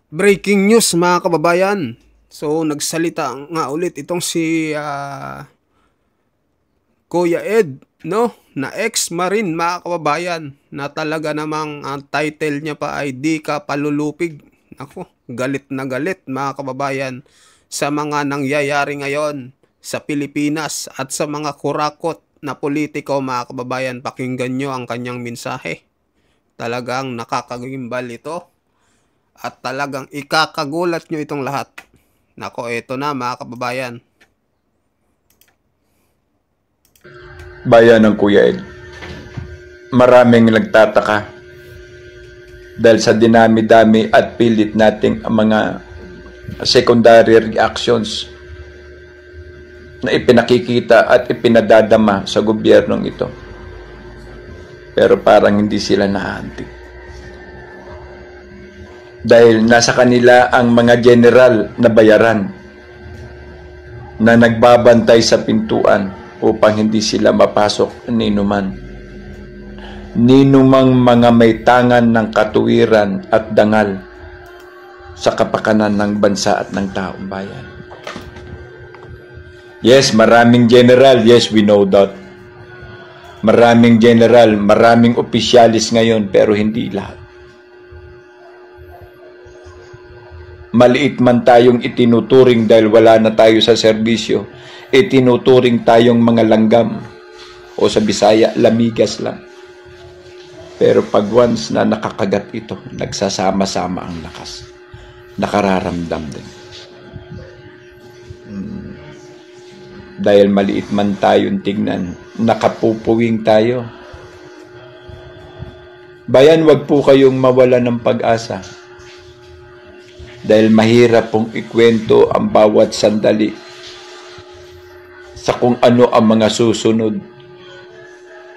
Breaking news mga kababayan. So nagsalita nga ulit itong si Kuya Ed, no? Na ex-marine mga kababayan, na talaga namang ang title niya pa ay di ka palulupig. Ako, galit na galit mga kababayan sa mga nangyayari ngayon sa Pilipinas at sa mga kurakot na politiko mga kababayan. Pakinggan nyo ang kanyang mensahe. Talagang nakakagimbal ito. At talagang ikakagulat nyo itong lahat. Nako, eto na mga kababayan. Bayan ng Kuya Ed. Maraming nagtataka dahil sa dinami-dami at pilit nating mga secondary reactions na ipinakikita at ipinadadama sa gobyernong ito. Pero parang hindi sila nahantig. Dahil nasa kanila ang mga general na bayaran na nagbabantay sa pintuan upang hindi sila mapasok ninumang mga may tangan ng katuwiran at dangal sa kapakanan ng bansa at ng taong bayan. Yes, maraming general. Yes, we know that. Maraming general, maraming opisyalis ngayon, pero hindi lahat. Maliit man tayong itinuturing dahil wala na tayo sa serbisyo, itinuturing tayong mga langgam o sa Bisaya, lamigas lang. Pero pag once na nakakagat ito, nagsasama-sama ang lakas. Nakararamdam din. Dahil maliit man tayong tignan, nakapupuwing tayo. Bayan, wag po kayong mawala ng pag-asa. Dahil mahirap pong ikwento ang bawat sandali sa kung ano ang mga susunod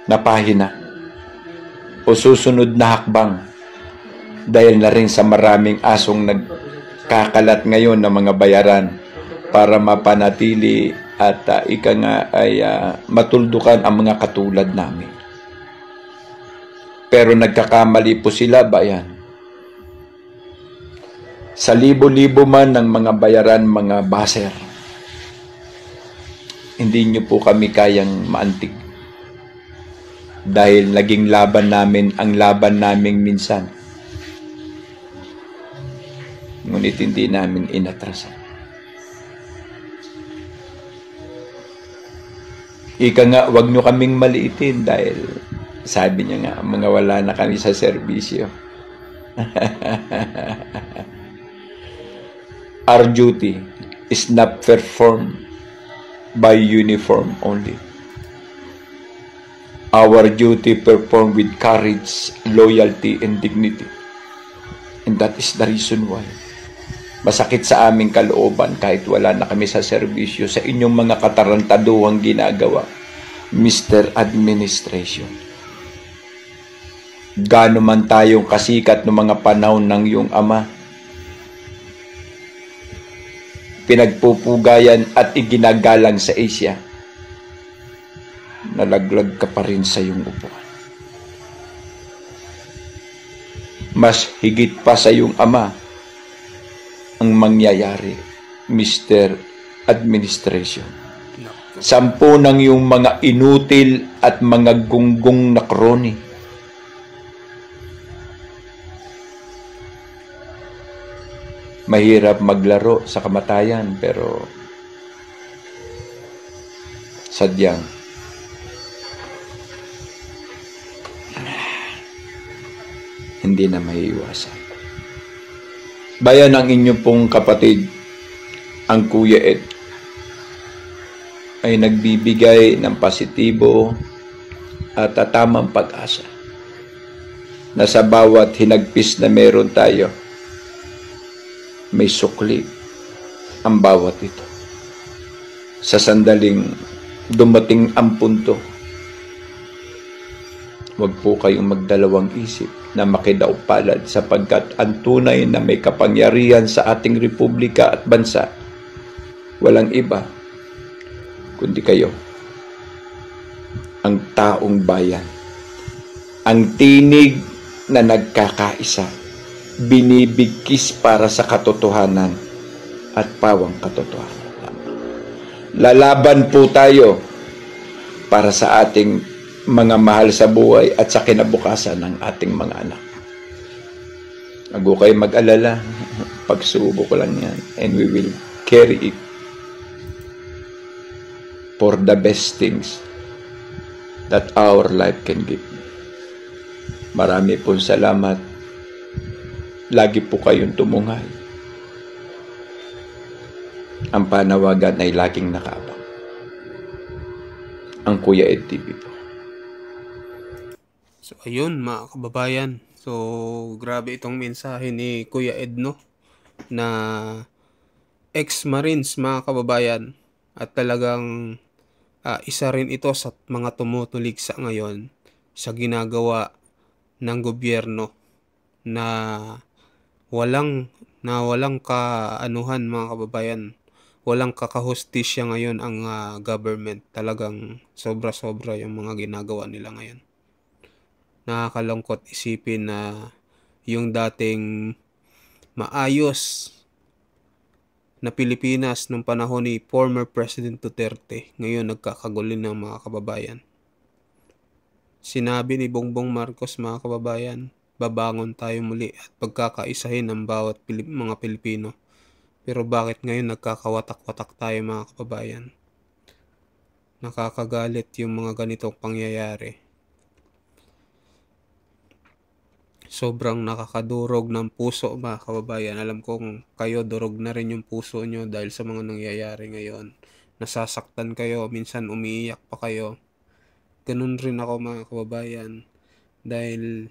na pahina o susunod na hakbang, dahil na rin sa maraming asong nagkakalat ngayon ng mga bayaran para mapanatili at ika nga ay matuldukan ang mga katulad namin. Pero nagkakamali po sila, bayan. Sa libo-libo man ng mga bayaran, mga baser, hindi nyo po kami kayang maantig. Dahil naging laban namin ang laban naming minsan. Ngunit hindi namin inatrasan. Ika nga, wag nyo kaming maliitin dahil sabi niya nga, mga wala na kami sa serbisyo. Our duty is not performed by uniform only. Our duty performed with courage, loyalty, and dignity. And that is the reason why masakit sa aming kalooban kahit wala na kami sa serbisyo sa inyong mga katarantaduhang ginagawa, Mr. Administration. Gaano man tayong kasikat ng mga panahon ng iyong ama, pinagpupugayan at iginagalang sa Asia, nalaglag ka pa rin sa iyong upuan. Mas higit pa sa iyong ama ang mangyayari, Mr. Administration. 10 ng iyong mga inutil at mga gunggong na kroni, mahirap maglaro sa kamatayan, pero sadyang hindi na maiiwasan. Bayan, ang inyong pong kapatid, ang Kuya Ed, ay nagbibigay ng positibo at tamang pag-asa na sa bawat hinagpis na meron tayo, may sukli ang bawat ito. Sa sandaling dumating ang punto, huwag po kayong magdalawang isip na makidaupalad, sapagkat ang tunay na may kapangyarihan sa ating republika at bansa, walang iba kundi kayo, ang taong bayan, ang tinig na nagkakaisa binibigkis para sa katotohanan at pawang katotohanan. Lalaban po tayo para sa ating mga mahal sa buhay at sa kinabukasan ng ating mga anak. Huwag ko kayo mag-alala, pagsubok ko lang yan, and we will carry it for the best things that our life can give. Marami pong salamat. Lagi po kayong tumungay. Ang panawagan ay laging nakaabang. Ang Kuya Ed TV po. So ayun mga kababayan. So grabe itong mensahe ni Kuya Ed, no? Na ex-Marines mga kababayan. At talagang isa rin ito sa mga tumutuligsa ngayon sa ginagawa ng gobyerno na walang kaanuhan mga kababayan. Walang kakahustisya ngayon ang government. Talagang sobra-sobra yung mga ginagawa nila ngayon. Nakakalungkot isipin na yung dating maayos na Pilipinas nung panahon ni former President Duterte, ngayon nagkakagulin ng mga kababayan. Sinabi ni Bongbong Marcos mga kababayan, babangon tayo muli at pagkakaisahin ang bawat mga Pilipino. Pero bakit ngayon nagkakawatak-watak tayo mga kababayan? Nakakagalit yung mga ganitong pangyayari. Sobrang nakakadurog ng puso mga kababayan. Alam kong kayo durog na rin yung puso nyo dahil sa mga nangyayari ngayon. Nasasaktan kayo, minsan umiiyak pa kayo. Ganun rin ako mga kababayan. Dahil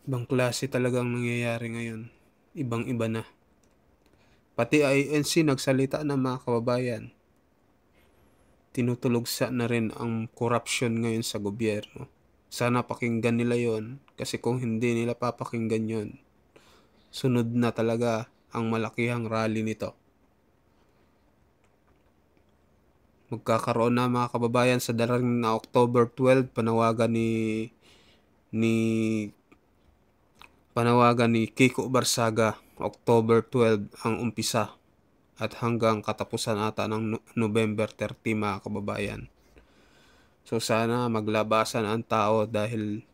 ibang klase talagang nangyayari ngayon. Ibang-iba na. Pati INC nagsalita na mga kababayan. Tinutulugsa na rin ang corruption ngayon sa gobyerno. Sana pakinggan nila yon, kasi kung hindi nila papakinggan yon, sunod na talaga ang malakihang rally nito. Magkakaroon na mga kababayan sa darating na October 12, panawagan ni Kiko Barsaga. October 12 ang umpisa at hanggang katapusan ata ng November 30 mga kababayan. So sana maglabasan ang tao dahil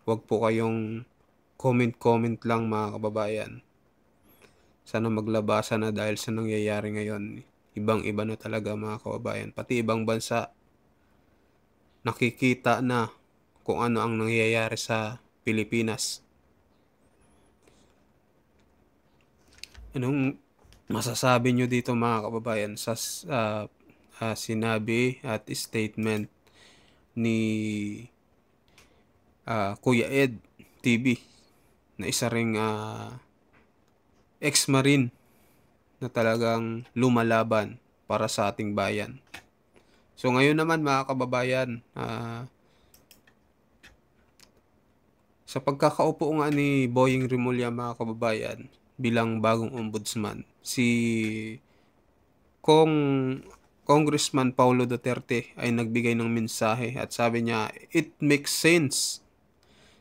wag po kayong comment lang mga kababayan. Sana maglabasan na dahil sa nangyayari ngayon. Ibang-iba na talaga mga kababayan. Pati ibang bansa nakikita na kung ano ang nangyayari sa Pilipinas. Anong masasabi nyo dito mga kababayan sa sinabi at statement ni Kuya Ed TV na isa ring ex-Marine na talagang lumalaban para sa ating bayan. So ngayon naman mga kababayan, sa pagkakaupo nga ni Boying Rimulya mga kababayan bilang bagong ombudsman, si Congressman Paulo Duterte ay nagbigay ng mensahe at sabi niya, it makes sense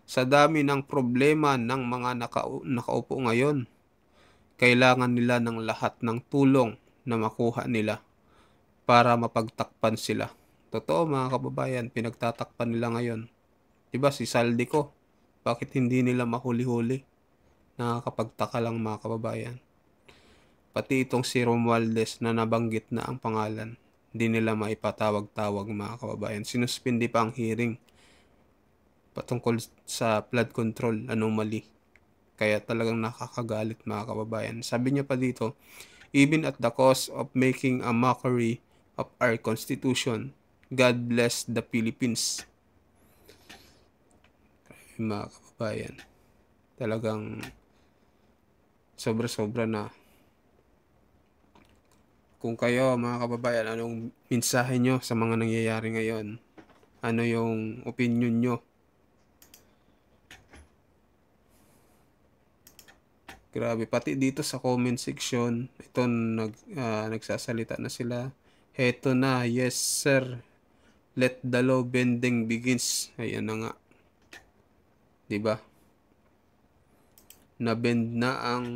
sa dami ng problema ng mga nakaupo ngayon. Kailangan nila ng lahat ng tulong na makuha nila para mapagtakpan sila. Totoo mga kababayan, pinagtatakpan nila ngayon. Diba si Saldico, bakit hindi nila mahuli-huli? Nakakapagtaka lang mga kababayan. Pati itong si Romualdez na nabanggit na ang pangalan, hindi nila maipatawag-tawag mga kababayan. Sinuspindi pa ang hearing patungkol sa flood control anomaly. Kaya talagang nakakagalit mga kababayan. Sabi niya pa dito, even at the cost of making a mockery of our Constitution, God bless the Philippines. Mga kababayan, talagang sobra-sobra na. Kung kayo mga kababayan, anong mensahe nyo sa mga nangyayari ngayon? Ano yung opinion nyo? Grabe, pati dito sa comment section, ito nagsasalita na sila. Heto na, yes sir, let the law bending begins. Ayan na nga. Diba? na-bend na ang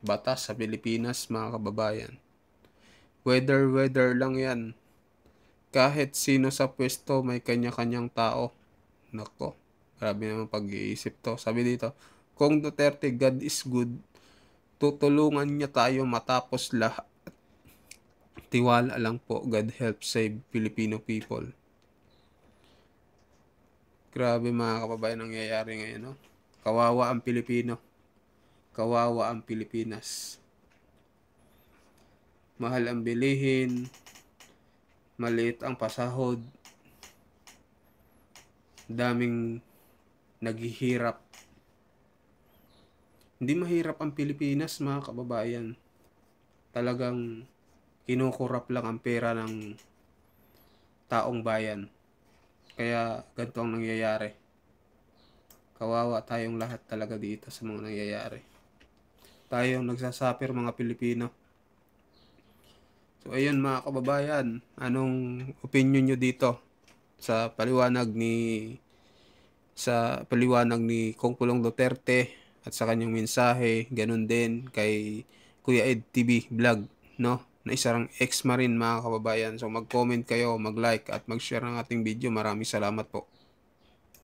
batas sa Pilipinas, mga kababayan. Weather lang yan. Kahit sino sa pwesto may kanya-kanyang tao. Nako, grabe naman pag-iisip to. Sabi dito, kung Duterte, God is good, tutulungan niya tayo matapos lahat. Tiwala lang po, God help save Filipino people. Grabe mga kababayan, nangyayari ngayon, no? Kawawa ang Pilipino. Kawawa ang Pilipinas. Mahal ang bilihin. Maliit ang pasahod. Daming naghihirap. Hindi mahirap ang Pilipinas, mga kababayan. Talagang kinukurap lang ang pera ng taong bayan. Kaya ganito ang nangyayari. Kawawa tayong lahat talaga dito sa mga nangyayari. Tayong nagsasuffer, mga Pilipino. So ayun mga kababayan, anong opinion nyo dito sa paliwanag ni Kong Pulong Duterte at sa kanyang mensahe, ganun din kay Kuya Ed TV Vlog, no? Na isang ex-marine, mga kababayan. So mag-comment kayo, mag-like at mag-share ng ating video. Maraming salamat po.